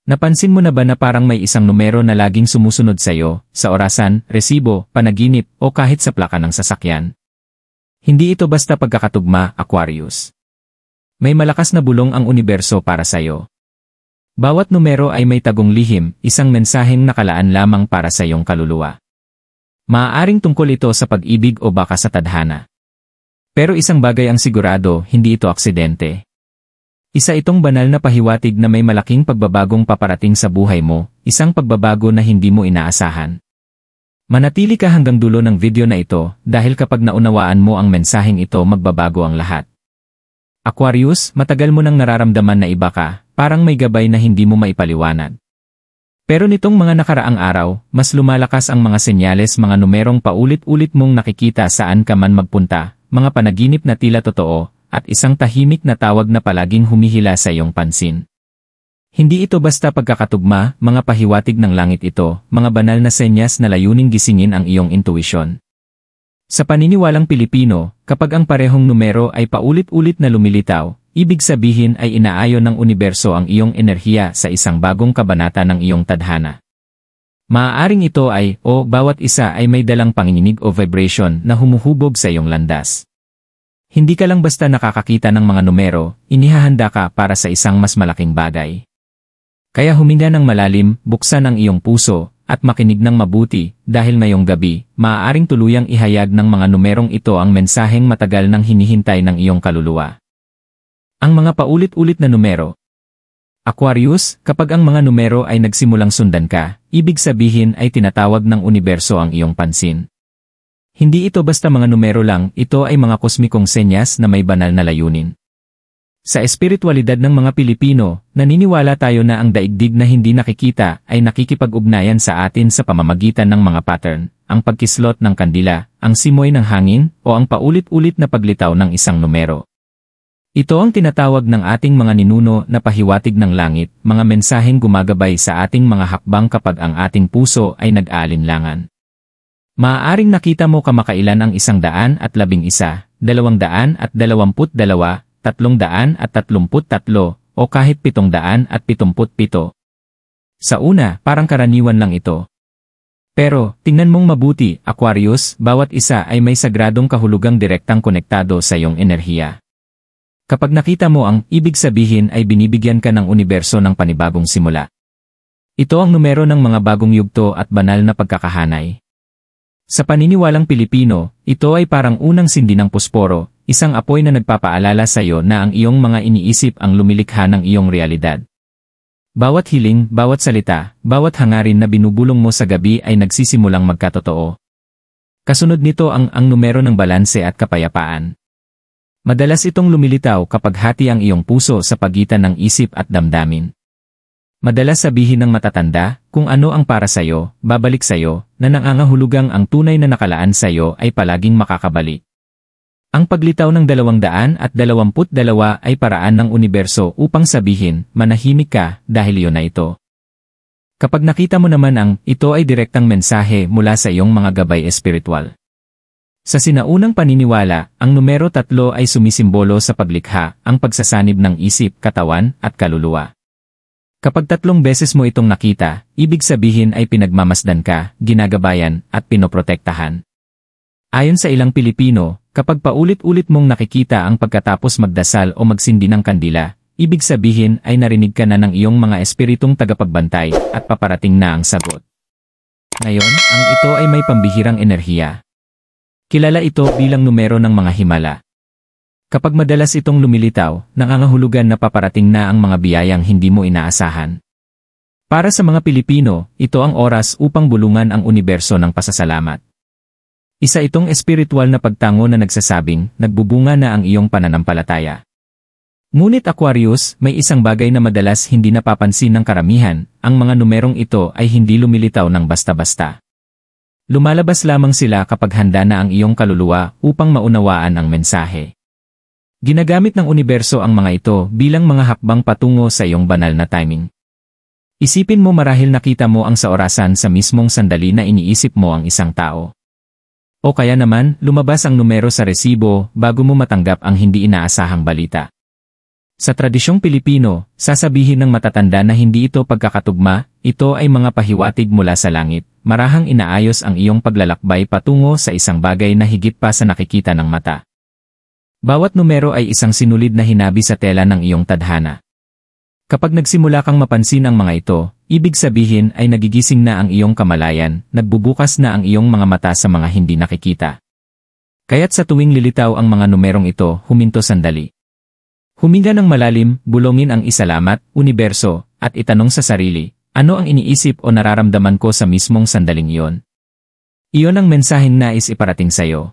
Napansin mo na ba na parang may isang numero na laging sumusunod sa'yo, sa orasan, resibo, panaginip, o kahit sa plaka ng sasakyan? Hindi ito basta pagkakatugma, Aquarius. May malakas na bulong ang universo para sa'yo. Bawat numero ay may tagong lihim, isang mensaheng nakalaan lamang para sa iyong kaluluwa. Maaaring tungkol ito sa pag-ibig o baka sa tadhana. Pero isang bagay ang sigurado, hindi ito aksidente. Isa itong banal na pahiwatig na may malaking pagbabagong paparating sa buhay mo, isang pagbabago na hindi mo inaasahan. Manatili ka hanggang dulo ng video na ito dahil kapag naunawaan mo ang mensaheng ito magbabago ang lahat. Aquarius, matagal mo nang nararamdaman na iba ka, parang may gabay na hindi mo maipaliwanag. Pero nitong mga nakaraang araw, mas lumalakas ang mga senyales, mga numerong paulit-ulit mong nakikita saan ka man magpunta, mga panaginip na tila totoo, at isang tahimik na tawag na palaging humihila sa iyong pansin. Hindi ito basta pagkakatugma, mga pahiwatig ng langit ito, mga banal na senyas na layuning gisingin ang iyong intuisyon. Sa paniniwalang Pilipino, kapag ang parehong numero ay paulit-ulit na lumilitaw, ibig sabihin ay inaayon ng universo ang iyong enerhiya sa isang bagong kabanata ng iyong tadhana. Maaaring ito ay, o bawat isa ay may dalang panginginig o vibration na humuhubog sa iyong landas. Hindi ka lang basta nakakakita ng mga numero, inihahanda ka para sa isang mas malaking bagay. Kaya huminga ng malalim, buksan ang iyong puso, at makinig ng mabuti, dahil ngayong gabi, maaaring tuluyang ihayag ng mga numerong ito ang mensaheng matagal nang hinihintay ng iyong kaluluwa. Ang mga paulit-ulit na numero. Aquarius, kapag ang mga numero ay nagsimulang sundan ka, ibig sabihin ay tinatawag ng universo ang iyong pansin. Hindi ito basta mga numero lang, ito ay mga kosmikong senyas na may banal na layunin. Sa espiritualidad ng mga Pilipino, naniniwala tayo na ang daigdig na hindi nakikita ay nakikipag-ugnayan sa atin sa pamamagitan ng mga pattern, ang pagkislot ng kandila, ang simoy ng hangin, o ang paulit-ulit na paglitaw ng isang numero. Ito ang tinatawag ng ating mga ninuno na pahiwatig ng langit, mga mensaheng gumagabay sa ating mga hakbang kapag ang ating puso ay nag-aalinlangan. Maaaring nakita mo kamakailan ang 111, 222, 323, o kahit 777. Sa una, parang karaniwan lang ito. Pero, tingnan mong mabuti, Aquarius, bawat isa ay may sagradong kahulugang direktang konektado sa iyong enerhiya. Kapag nakita mo ang ibig sabihin ay binibigyan ka ng universo ng panibagong simula. Ito ang numero ng mga bagong yugto at banal na pagkakahanay. Sa paniniwalang Pilipino, ito ay parang unang sindi ng pusporo, isang apoy na nagpapaalala sa iyo na ang iyong mga iniisip ang lumilikha ng iyong realidad. Bawat hiling, bawat salita, bawat hangarin na binubulong mo sa gabi ay nagsisimulang magkatotoo. Kasunod nito ang numero ng balanse at kapayapaan. Madalas itong lumilitaw kapag hati ang iyong puso sa pagitan ng isip at damdamin. Madalas sabihin ng matatanda, kung ano ang para sa'yo, babalik sa'yo, na nangangahulugang ang tunay na nakalaan sa'yo ay palaging makakabalik. Ang paglitaw ng 222 ay paraan ng universo upang sabihin, manahimik ka dahil iyon na ito. Kapag nakita mo naman ang ito ay direktang mensahe mula sa iyong mga gabay espiritual. Sa sinaunang paniniwala, ang numero 3 ay sumisimbolo sa paglikha, ang pagsasanib ng isip, katawan, at kaluluwa. Kapag 3 beses mo itong nakita, ibig sabihin ay pinagmamasdan ka, ginagabayan, at pinoprotektahan. Ayon sa ilang Pilipino, kapag paulit-ulit mong nakikita ang pagkatapos magdasal o magsindi ng kandila, ibig sabihin ay narinig ka na ng iyong mga espiritong tagapagbantay at paparating na ang sagot. Ngayon, ang ito ay may pambihirang enerhiya. Kilala ito bilang numero ng mga himala. Kapag madalas itong lumilitaw, nangangahulugan na paparating na ang mga biyayang hindi mo inaasahan. Para sa mga Pilipino, ito ang oras upang bulungan ang universo ng pasasalamat. Isa itong espiritual na pagtango na nagsasabing, nagbubunga na ang iyong pananampalataya. Ngunit Aquarius, may isang bagay na madalas hindi napapansin ng karamihan, ang mga numerong ito ay hindi lumilitaw ng basta-basta. Lumalabas lamang sila kapag handa na ang iyong kaluluwa upang maunawaan ang mensahe. Ginagamit ng universo ang mga ito bilang mga hakbang patungo sa iyong banal na timing. Isipin mo marahil nakita mo ang sa orasan sa mismong sandali na iniisip mo ang isang tao. O kaya naman, lumabas ang numero sa resibo bago mo matanggap ang hindi inaasahang balita. Sa tradisyong Pilipino, sasabihin ng matatanda na hindi ito pagkakatugma, ito ay mga pahiwatig mula sa langit, marahang inaayos ang iyong paglalakbay patungo sa isang bagay na higit pa sa nakikita ng mata. Bawat numero ay isang sinulid na hinabi sa tela ng iyong tadhana. Kapag nagsimula kang mapansin ang mga ito, ibig sabihin ay nagigising na ang iyong kamalayan, nagbubukas na ang iyong mga mata sa mga hindi nakikita. Kaya't sa tuwing lilitaw ang mga numerong ito, huminto sandali. Huminga ng malalim, bulongin ang isalamat, universo, at itanong sa sarili, ano ang iniisip o nararamdaman ko sa mismong sandaling iyon? Iyon ang mensaheng nais iparating sa iyo.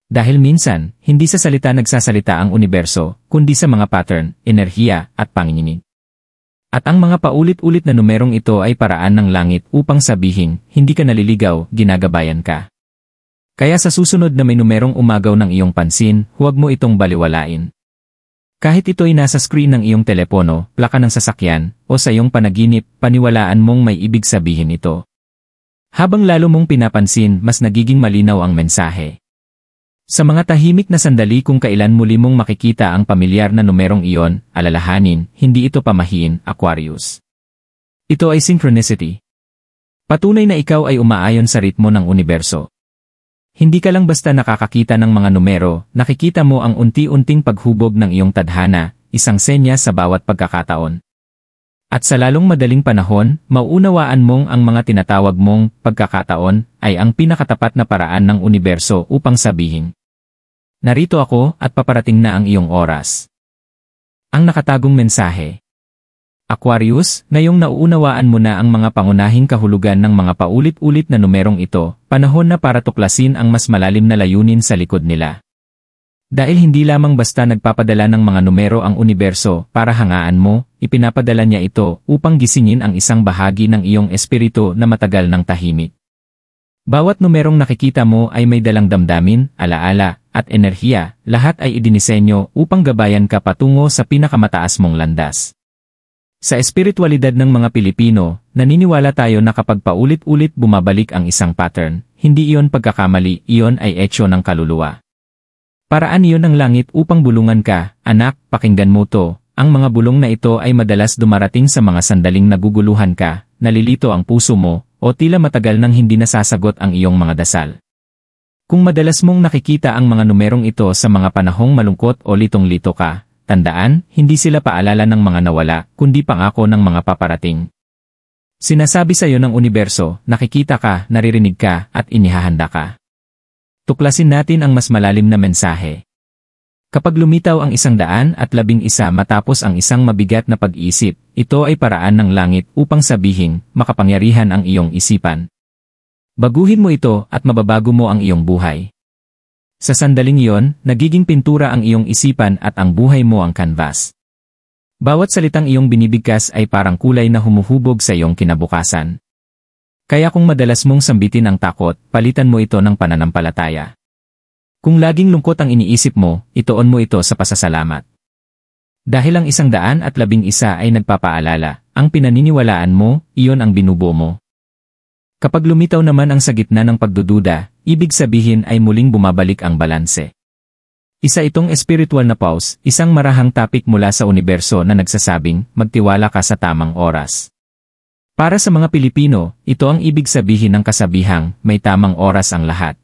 Dahil minsan, hindi sa salita nagsasalita ang universo, kundi sa mga pattern, enerhiya, at panginginig. At ang mga paulit-ulit na numerong ito ay paraan ng langit upang sabihin, hindi ka naliligaw, ginagabayan ka. Kaya sa susunod na may numerong umagaw ng iyong pansin, huwag mo itong baliwalain. Kahit ito'y nasa screen ng iyong telepono, plaka ng sasakyan, o sa iyong panaginip, paniwalaan mong may ibig sabihin ito. Habang lalo mong pinapansin, mas nagiging malinaw ang mensahe. Sa mga tahimik na sandali kung kailan muli mong makikita ang pamilyar na numerong iyon, alalahanin, hindi ito pamahiin, Aquarius. Ito ay synchronicity. Patunay na ikaw ay umaayon sa ritmo ng universo. Hindi ka lang basta nakakakita ng mga numero, nakikita mo ang unti-unting paghubog ng iyong tadhana, isang senya sa bawat pagkakataon. At sa lalong madaling panahon, mauunawaan mong ang mga tinatawag mong pagkakataon ay ang pinakatapat na paraan ng universo upang sabihin, narito ako at paparating na ang iyong oras. Ang nakatagong mensahe. Aquarius, ngayong nauunawaan mo na ang mga pangunahing kahulugan ng mga paulit-ulit na numerong ito, panahon na para tuklasin ang mas malalim na layunin sa likod nila. Dahil hindi lamang basta nagpapadala ng mga numero ang universo para hangaan mo, ipinapadala niya ito upang gisingin ang isang bahagi ng iyong espiritu na matagal ng tahimik. Bawat numerong nakikita mo ay may dalang damdamin, alaala, at enerhiya, lahat ay idinisenyo upang gabayan ka patungo sa pinakamataas mong landas. Sa espiritualidad ng mga Pilipino, naniniwala tayo na kapag paulit-ulit bumabalik ang isang pattern, hindi iyon pagkakamali, iyon ay etsyo ng kaluluwa. Paraan iyon ng langit upang bulungan ka, anak, pakinggan mo to. Ang mga bulong na ito ay madalas dumarating sa mga sandaling naguguluhan ka, nalilito ang puso mo, o tila matagal nang hindi nasasagot ang iyong mga dasal. Kung madalas mong nakikita ang mga numerong ito sa mga panahong malungkot o litong-lito ka, tandaan, hindi sila paalala ng mga nawala, kundi pangako ng mga paparating. Sinasabi sa iyo ng universo, nakikita ka, naririnig ka, at inihahanda ka. Tuklasin natin ang mas malalim na mensahe. Kapag lumitaw ang 111 matapos ang isang mabigat na pag-iisip, ito ay paraan ng langit upang sabihin, makapangyarihan ang iyong isipan. Baguhin mo ito at mababago mo ang iyong buhay. Sa sandaling iyon, nagiging pintura ang iyong isipan at ang buhay mo ang canvas. Bawat salitang iyong binibigkas ay parang kulay na humuhubog sa iyong kinabukasan. Kaya kung madalas mong sambitin ang takot, palitan mo ito ng pananampalataya. Kung laging lungkot ang iniisip mo, ituon mo ito sa pasasalamat. Dahil ang 111 ay nagpapaalala, ang pinaniniwalaan mo, iyon ang binubuo mo. Kapag lumitaw naman ang sa gitna ng pagdududa, ibig sabihin ay muling bumabalik ang balanse. Isa itong espiritual na pause, isang marahang topic mula sa universo na nagsasabing, magtiwala ka sa tamang oras. Para sa mga Pilipino, ito ang ibig sabihin ng kasabihang, may tamang oras ang lahat.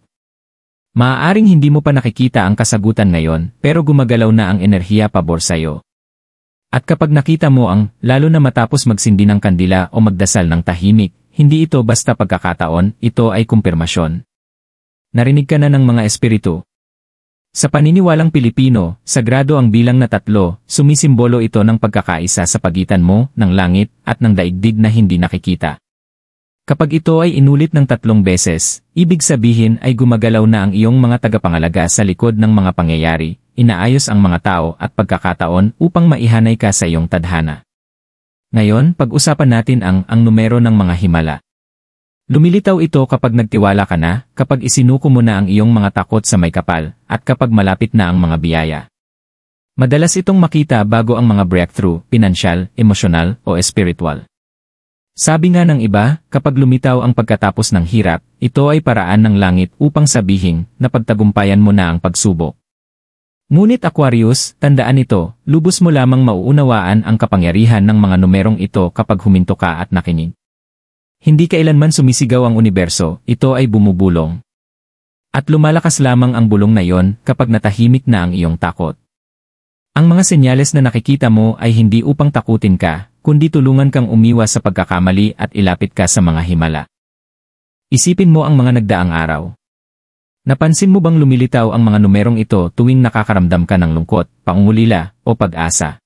Maaaring hindi mo pa nakikita ang kasagutan ngayon, pero gumagalaw na ang enerhiya pabor sa iyo. At kapag nakita mo ang, lalo na matapos magsindi ng kandila o magdasal ng tahimik, hindi ito basta pagkakataon, ito ay kumpirmasyon. Narinig ka na ng mga espiritu. Sa paniniwalang Pilipino, sagrado ang bilang na 3, sumisimbolo ito ng pagkakaisa sa pagitan mo, ng langit, at ng daigdig na hindi nakikita. Kapag ito ay inulit ng 3 beses, ibig sabihin ay gumagalaw na ang iyong mga tagapangalaga sa likod ng mga pangyayari, inaayos ang mga tao at pagkakataon upang maihanay ka sa iyong tadhana. Ngayon, pag-usapan natin ang numero ng mga himala. Lumilitaw ito kapag nagtiwala ka na, kapag isinuko mo na ang iyong mga takot sa may kapal, at kapag malapit na ang mga biyaya. Madalas itong makita bago ang mga breakthrough, pinansyal, emosyonal, o espiritual. Sabi nga ng iba, kapag lumitaw ang pagkatapos ng hirap, ito ay paraan ng langit upang sabihin na pagtagumpayan mo na ang pagsubok. Ngunit Aquarius, tandaan ito, lubos mo lamang mauunawaan ang kapangyarihan ng mga numerong ito kapag huminto ka at nakinig. Hindi kailanman sumisigaw ang universo, ito ay bumubulong. At lumalakas lamang ang bulong na iyon kapag natahimik na ang iyong takot. Ang mga senyales na nakikita mo ay hindi upang takutin ka, kundi tulungan kang umiwas sa pagkakamali at ilapit ka sa mga himala. Isipin mo ang mga nagdaang araw. Napansin mo bang lumilitaw ang mga numerong ito tuwing nakakaramdam ka ng lungkot, pangungulila, o pag-asa?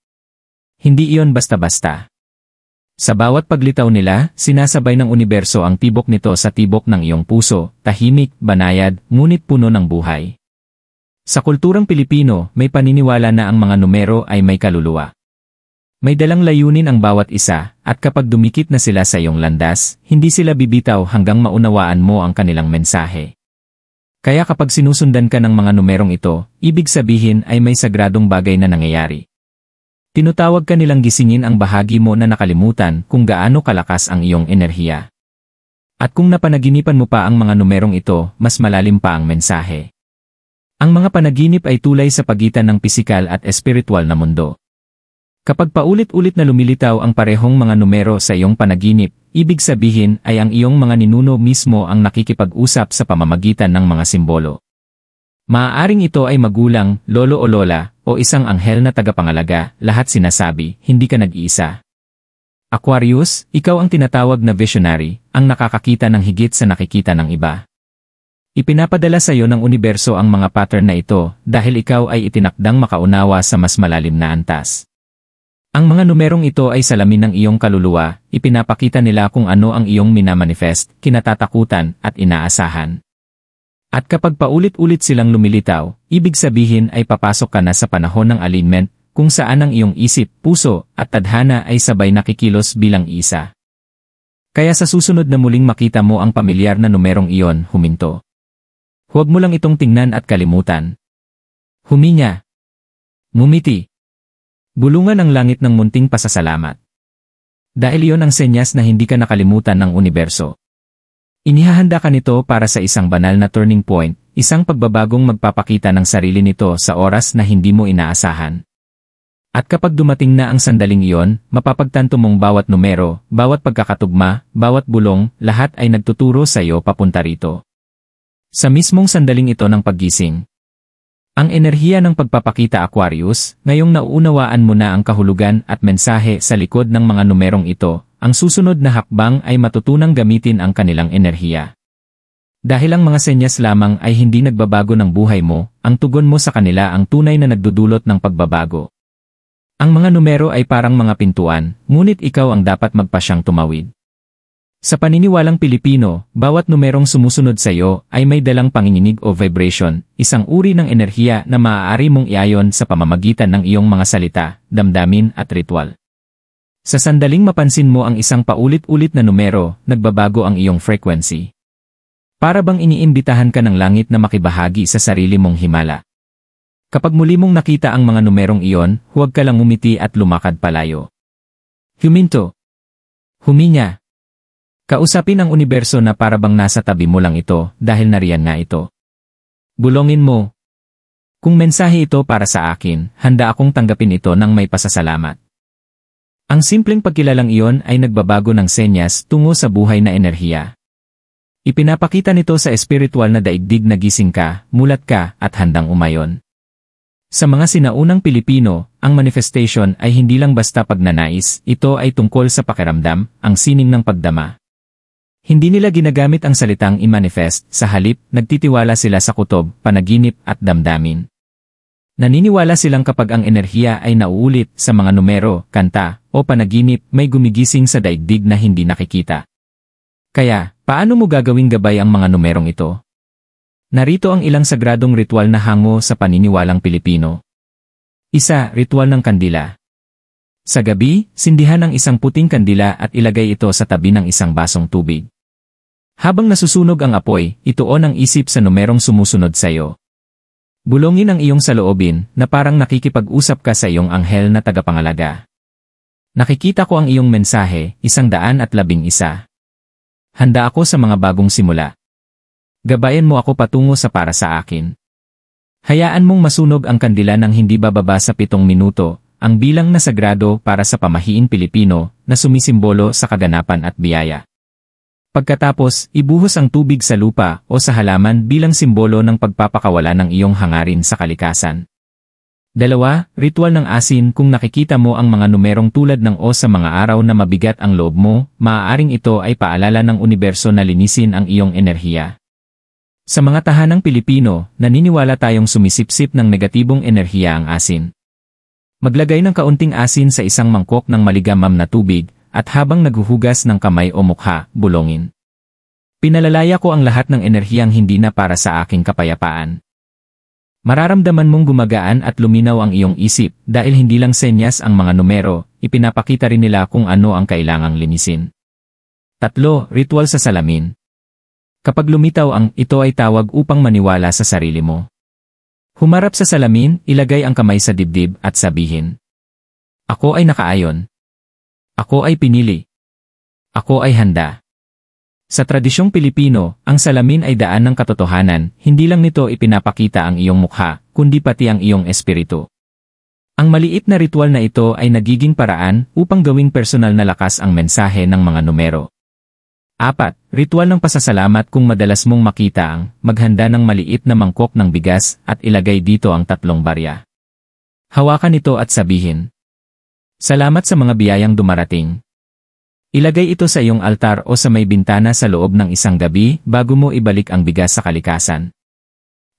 Hindi iyon basta-basta. Sa bawat paglitaw nila, sinasabay ng universo ang tibok nito sa tibok ng iyong puso, tahimik, banayad, ngunit puno ng buhay. Sa kulturang Pilipino, may paniniwala na ang mga numero ay may kaluluwa. May dalang layunin ang bawat isa, at kapag dumikit na sila sa iyong landas, hindi sila bibitaw hanggang maunawaan mo ang kanilang mensahe. Kaya kapag sinusundan ka ng mga numerong ito, ibig sabihin ay may sagradong bagay na nangyayari. Tinutawag ka nilang gisingin ang bahagi mo na nakalimutan kung gaano kalakas ang iyong enerhiya. At kung napanaginipan mo pa ang mga numerong ito, mas malalim pa ang mensahe. Ang mga panaginip ay tulay sa pagitan ng pisikal at espiritual na mundo. Kapag paulit-ulit na lumilitaw ang parehong mga numero sa iyong panaginip, ibig sabihin ay ang iyong mga ninuno mismo ang nakikipag-usap sa pamamagitan ng mga simbolo. Maaaring ito ay magulang, lolo o lola, o isang anghel na tagapangalaga, lahat sinasabi, hindi ka nag-iisa. Aquarius, ikaw ang tinatawag na visionary, ang nakakakita ng higit sa nakikita ng iba. Ipinapadala sa iyo ng universo ang mga pattern na ito dahil ikaw ay itinakdang makaunawa sa mas malalim na antas. Ang mga numerong ito ay salamin ng iyong kaluluwa, ipinapakita nila kung ano ang iyong minamanifest, kinatatakutan, at inaasahan. At kapag paulit-ulit silang lumilitaw, ibig sabihin ay papasok ka na sa panahon ng alignment, kung saan ang iyong isip, puso, at tadhana ay sabay nakikilos bilang isa. Kaya sa susunod na muling makita mo ang pamilyar na numerong iyon, huminto. Huwag mo lang itong tingnan at kalimutan. Huminga. Ngumiti. Bulungan ang langit ng munting pasasalamat. Dahil iyon ang senyas na hindi ka nakalimutan ng universo. Inihahanda ka nito para sa isang banal na turning point, isang pagbabagong magpapakita ng sarili nito sa oras na hindi mo inaasahan. At kapag dumating na ang sandaling iyon, mapapagtanto mong bawat numero, bawat pagkakatugma, bawat bulong, lahat ay nagtuturo sa iyo papunta rito. Sa mismong sandaling ito ng paggising. Ang enerhiya ng pagpapakita Aquarius, ngayong nauunawaan mo na ang kahulugan at mensahe sa likod ng mga numerong ito, ang susunod na hakbang ay matutunang gamitin ang kanilang enerhiya. Dahil ang mga senyas lamang ay hindi nagbabago ng buhay mo, ang tugon mo sa kanila ang tunay na nagdudulot ng pagbabago. Ang mga numero ay parang mga pintuan, ngunit ikaw ang dapat magpasyang tumawid. Sa paniniwalang Pilipino, bawat numerong sumusunod sa iyo ay may dalang panginginig o vibration, isang uri ng enerhiya na maaari mong iayon sa pamamagitan ng iyong mga salita, damdamin at ritual. Sa sandaling mapansin mo ang isang paulit-ulit na numero, nagbabago ang iyong frequency. Para bang iniimbitahan ka ng langit na makibahagi sa sarili mong himala. Kapag muli mong nakita ang mga numerong iyon, huwag ka lang umiti at lumakad palayo. Huminto. Huminga. Kausapin ang universo na para bang nasa tabi mo lang ito dahil nariyan nga ito. Bulongin mo. Kung mensahe ito para sa akin, handa akong tanggapin ito ng may pasasalamat. Ang simpleng pagkilalang iyon ay nagbabago ng senyas tungo sa buhay na enerhiya. Ipinapakita nito sa espiritual na daigdig na gising ka, mulat ka, at handang umayon. Sa mga sinaunang Pilipino, ang manifestation ay hindi lang basta pagnanais, ito ay tungkol sa pakiramdam, ang sining ng pagdama. Hindi nila ginagamit ang salitang i-manifest, sa halip, nagtitiwala sila sa kutob, panaginip at damdamin. Naniniwala silang kapag ang enerhiya ay nauulit sa mga numero, kanta, o panaginip, may gumigising sa daigdig na hindi nakikita. Kaya, paano mo gagawing gabay ang mga numerong ito? Narito ang ilang sagradong ritual na hango sa paniniwalang Pilipino. 1. Ritual ng kandila. Sa gabi, sindihan ang isang puting kandila at ilagay ito sa tabi ng isang basong tubig. Habang nasusunog ang apoy, ituon ang isip sa numerong sumusunod sa iyo. Bulongin ang iyong saloobin na parang nakikipag-usap ka sa iyong anghel na tagapangalaga. Nakikita ko ang iyong mensahe, 111. Handa ako sa mga bagong simula. Gabayan mo ako patungo sa para sa akin. Hayaan mong masunog ang kandila ng hindi bababa sa 7 minuto, ang bilang na sagrado para sa pamahiing Pilipino na sumisimbolo sa kaganapan at biyaya. Pagkatapos, ibuhos ang tubig sa lupa o sa halaman bilang simbolo ng pagpapakawala ng iyong hangarin sa kalikasan. 2. Ritual ng asin. Kung nakikita mo ang mga numerong tulad ng O sa mga araw na mabigat ang loob mo, maaaring ito ay paalala ng universo na linisin ang iyong enerhiya. Sa mga tahanang Pilipino, naniniwala tayong sumisipsip ng negatibong enerhiya ang asin. Maglagay ng kaunting asin sa isang mangkok ng maligamam na tubig, at habang naghuhugas ng kamay o mukha, bulongin. Pinalalaya ko ang lahat ng enerhiyang hindi na para sa aking kapayapaan. Mararamdaman mong gumagaan at luminaw ang iyong isip dahil hindi lang senyas ang mga numero, ipinapakita rin nila kung ano ang kailangang linisin. 3. Ritual sa salamin. Kapag lumitaw ang ito ay tawag upang maniwala sa sarili mo. Humarap sa salamin, ilagay ang kamay sa dibdib at sabihin, "Ako ay nakaayon. Ako ay pinili. Ako ay handa." Sa tradisyong Pilipino, ang salamin ay daan ng katotohanan, hindi lang nito ipinapakita ang iyong mukha, kundi pati ang iyong espiritu. Ang maliit na ritual na ito ay nagiging paraan upang gawing personal na lakas ang mensahe ng mga numero. 4. Ritual ng pasasalamat. Kung madalas mong makita ang maghanda ng maliit na mangkok ng bigas at ilagay dito ang 3 barya. Hawakan ito at sabihin, "Salamat sa mga biyayang dumarating." Ilagay ito sa iyong altar o sa may bintana sa loob ng isang gabi bago mo ibalik ang bigas sa kalikasan.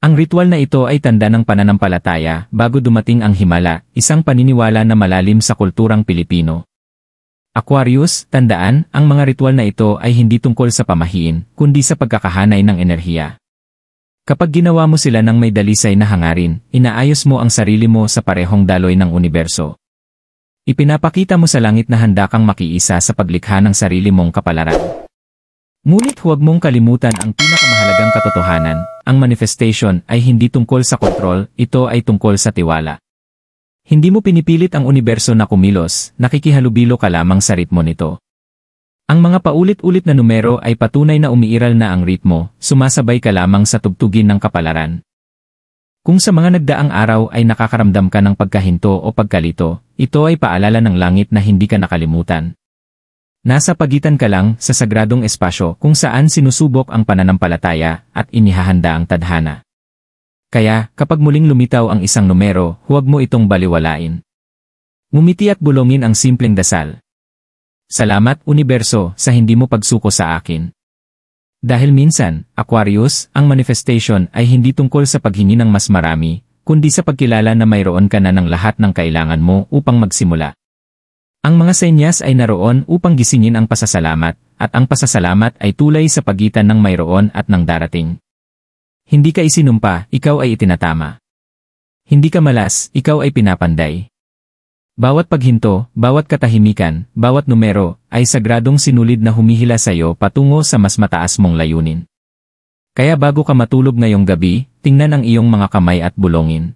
Ang ritual na ito ay tanda ng pananampalataya bago dumating ang himala, isang paniniwala na malalim sa kulturang Pilipino. Aquarius, tandaan, ang mga ritual na ito ay hindi tungkol sa pamahiin, kundi sa pagkakahanay ng enerhiya. Kapag ginawa mo sila ng may dalisay na hangarin, inaayos mo ang sarili mo sa parehong daloy ng universo. Ipinapakita mo sa langit na handa kang makiisa sa paglikha ng sarili mong kapalaran. Ngunit huwag mong kalimutan ang pinakamahalagang katotohanan, ang manifestation ay hindi tungkol sa kontrol, ito ay tungkol sa tiwala. Hindi mo pinipilit ang universo na kumilos, nakikihalubilo ka lamang sa ritmo nito. Ang mga paulit-ulit na numero ay patunay na umiiral na ang ritmo, sumasabay ka lamang sa tugtugin ng kapalaran. Kung sa mga nagdaang araw ay nakakaramdam ka ng pagkahinto o pagkalito, ito ay paalala ng langit na hindi ka nakalimutan. Nasa pagitan ka lang sa sagradong espasyo kung saan sinusubok ang pananampalataya at inihahanda ang tadhana. Kaya, kapag muling lumitaw ang isang numero, huwag mo itong baliwalain. Ngumiti at bulongin ang simpleng dasal. Salamat, universo, sa hindi mo pagsuko sa akin. Dahil minsan, Aquarius, ang manifestation ay hindi tungkol sa paghingi ng mas marami, kundi sa pagkilala na mayroon ka na ng lahat ng kailangan mo upang magsimula. Ang mga senyas ay naroon upang gisingin ang pasasalamat, at ang pasasalamat ay tulay sa pagitan ng mayroon at ng darating. Hindi ka isinumpa, ikaw ay itinatama. Hindi ka malas, ikaw ay pinapanday. Bawat paghinto, bawat katahimikan, bawat numero, ay sagradong sinulid na humihila sa iyo patungo sa mas mataas mong layunin. Kaya bago ka matulog ngayong gabi, tingnan ang iyong mga kamay at bulongin.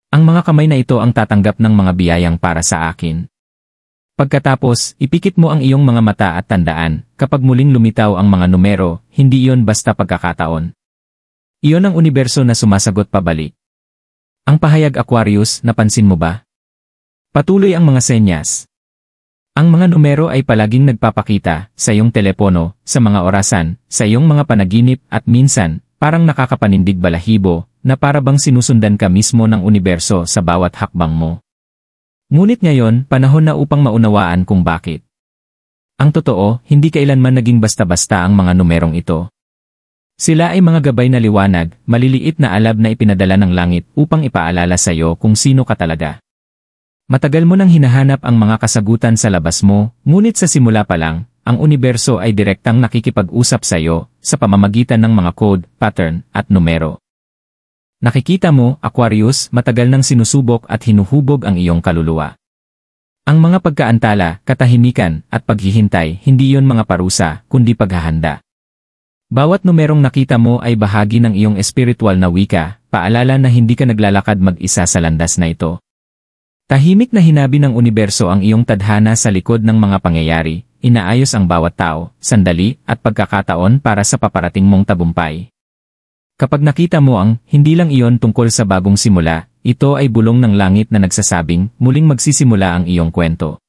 Ang mga kamay na ito ang tatanggap ng mga biyayang para sa akin. Pagkatapos, ipikit mo ang iyong mga mata at tandaan, kapag muling lumitaw ang mga numero, hindi iyon basta pagkakataon. Iyon ang universo na sumasagot pabalik. Ang pahayag Aquarius, napansin mo ba? Patuloy ang mga senyas. Ang mga numero ay palaging nagpapakita sa iyong telepono, sa mga orasan, sa iyong mga panaginip at minsan, parang nakakapanindig balahibo na para bang sinusundan ka mismo ng universo sa bawat hakbang mo. Ngunit ngayon, panahon na upang maunawaan kung bakit. Ang totoo, hindi kailanman naging basta-basta ang mga numerong ito. Sila ay mga gabay na liwanag, maliliit na alab na ipinadala ng langit upang ipaalala sa iyo kung sino ka talaga. Matagal mo nang hinahanap ang mga kasagutan sa labas mo, ngunit sa simula pa lang, ang universo ay direktang nakikipag-usap sa iyo sa pamamagitan ng mga code, pattern, at numero. Nakikita mo, Aquarius, matagal nang sinusubok at hinuhubog ang iyong kaluluwa. Ang mga pagkaantala, katahimikan, at paghihintay, hindi iyon mga parusa, kundi paghahanda. Bawat numerong nakita mo ay bahagi ng iyong espiritual na wika, paalala na hindi ka naglalakad mag-isa sa landas na ito. Tahimik na hinabi ng universo ang iyong tadhana sa likod ng mga pangyayari, inaayos ang bawat tao, sandali, at pagkakataon para sa paparating mong tagumpay. Kapag nakita mo ang, hindi lang iyon tungkol sa bagong simula, ito ay bulong ng langit na nagsasabing, muling magsisimula ang iyong kwento.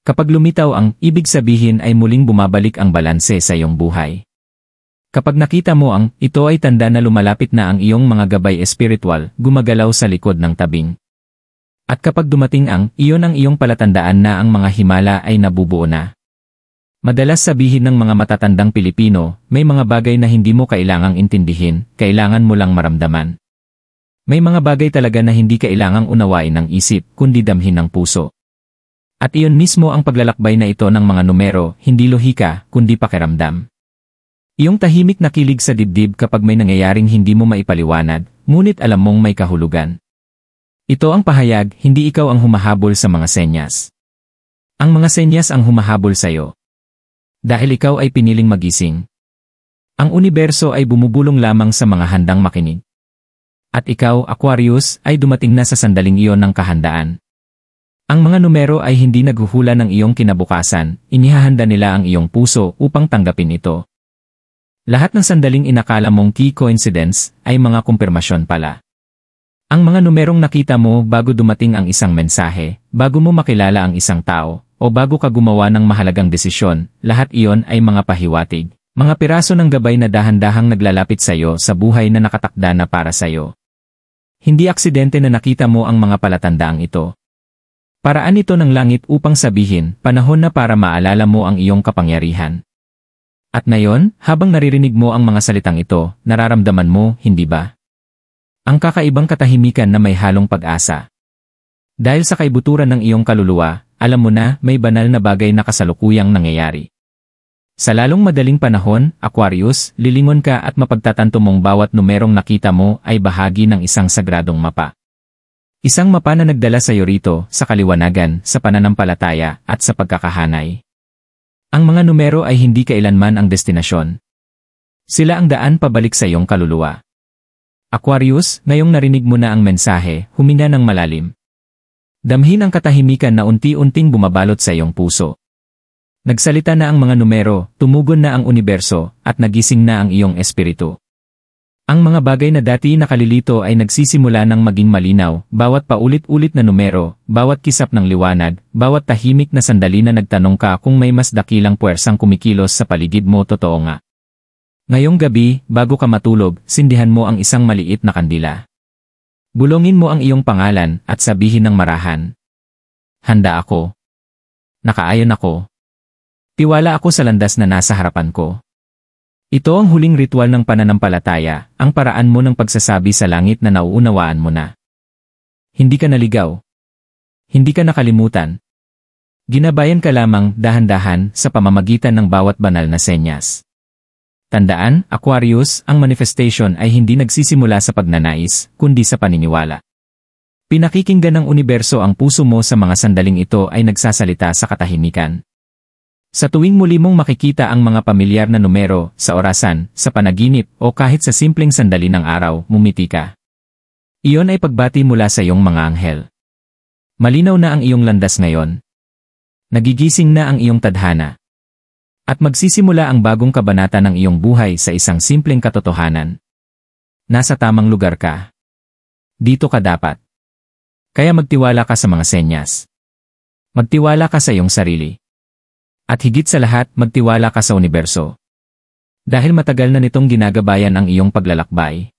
Kapag lumitaw ang, ibig sabihin ay muling bumabalik ang balanse sa iyong buhay. Kapag nakita mo ang, ito ay tanda na lumalapit na ang iyong mga gabay espiritual, gumagalaw sa likod ng tabing. At kapag dumating ang, iyon ang iyong palatandaan na ang mga himala ay nabubuo na. Madalas sabihin ng mga matatandang Pilipino, may mga bagay na hindi mo kailangang intindihin, kailangan mo lang maramdaman. May mga bagay talaga na hindi kailangang unawain ng isip, kundi damhin ng puso. At iyon mismo ang paglalakbay na ito ng mga numero, hindi lohika, kundi pakiramdam. Iyong tahimik na kilig sa dibdib kapag may nangyayaring hindi mo maipaliwanag, ngunit alam mong may kahulugan. Ito ang pahayag, hindi ikaw ang humahabol sa mga senyas. Ang mga senyas ang humahabol sa iyo. Dahil ikaw ay piniling magising. Ang universo ay bumubulong lamang sa mga handang makinig. At ikaw, Aquarius, ay dumating na sa sandaling iyon ng kahandaan. Ang mga numero ay hindi naghuhula ng iyong kinabukasan, inihahanda nila ang iyong puso upang tanggapin ito. Lahat ng sandaling inakala mong key coincidence ay mga kumpirmasyon pala. Ang mga numerong nakita mo bago dumating ang isang mensahe, bago mo makilala ang isang tao, o bago ka gumawa ng mahalagang desisyon, lahat iyon ay mga pahiwatig, mga piraso ng gabay na dahan-dahang naglalapit sa iyo sa buhay na nakatakda na para sa iyo. Hindi aksidente na nakita mo ang mga palatandaang ito. Paraan ito ng langit upang sabihin, panahon na para maalala mo ang iyong kapangyarihan. At ngayon, habang naririnig mo ang mga salitang ito, nararamdaman mo, hindi ba? Ang kakaibang katahimikan na may halong pag-asa. Dahil sa kaibuturan ng iyong kaluluwa, alam mo na may banal na bagay na kasalukuyang nangyayari. Sa lalong madaling panahon, Aquarius, lilingon ka at mapagtatanto mong bawat numerong nakita mo ay bahagi ng isang sagradong mapa. Isang mapa na nagdala sa iyo rito, sa kaliwanagan, sa pananampalataya, at sa pagkakahanay. Ang mga numero ay hindi kailanman ang destinasyon. Sila ang daan pabalik sa iyong kaluluwa. Aquarius, ngayong narinig mo na ang mensahe, huminga ng malalim. Damhin ang katahimikan na unti-unting bumabalot sa iyong puso. Nagsalita na ang mga numero, tumugon na ang universo, at nagising na ang iyong espiritu. Ang mga bagay na dati nakalilito ay nagsisimula ng maging malinaw, bawat paulit-ulit na numero, bawat kisap ng liwanag, bawat tahimik na sandali na nagtanong ka kung may mas dakilang puwersang kumikilos sa paligid mo, totoo nga. Ngayong gabi, bago ka matulog, sindihan mo ang isang maliit na kandila. Bulongin mo ang iyong pangalan at sabihin ng marahan. Handa ako. Nakaayon ako. Tiwala ako sa landas na nasa harapan ko. Ito ang huling ritual ng pananampalataya, ang paraan mo ng pagsasabi sa langit na nauunawaan mo na. Hindi ka naligaw. Hindi ka nakalimutan. Ginabayan ka lamang dahan-dahan sa pamamagitan ng bawat banal na senyas. Tandaan, Aquarius, ang manifestation ay hindi nagsisimula sa pagnanais, kundi sa paniniwala. Pinakikinggan ng universo ang puso mo sa mga sandaling ito ay nagsasalita sa katahimikan. Sa tuwing muli mong makikita ang mga pamilyar na numero, sa orasan, sa panaginip, o kahit sa simpleng sandali ng araw, mumiti ka. Iyon ay pagbati mula sa iyong mga anghel. Malinaw na ang iyong landas ngayon. Nagigising na ang iyong tadhana. At magsisimula ang bagong kabanata ng iyong buhay sa isang simpleng katotohanan. Nasa tamang lugar ka. Dito ka dapat. Kaya magtiwala ka sa mga senyas. Magtiwala ka sa iyong sarili. At higit sa lahat, magtiwala ka sa universo. Dahil matagal na nitong ginagabayan ang iyong paglalakbay.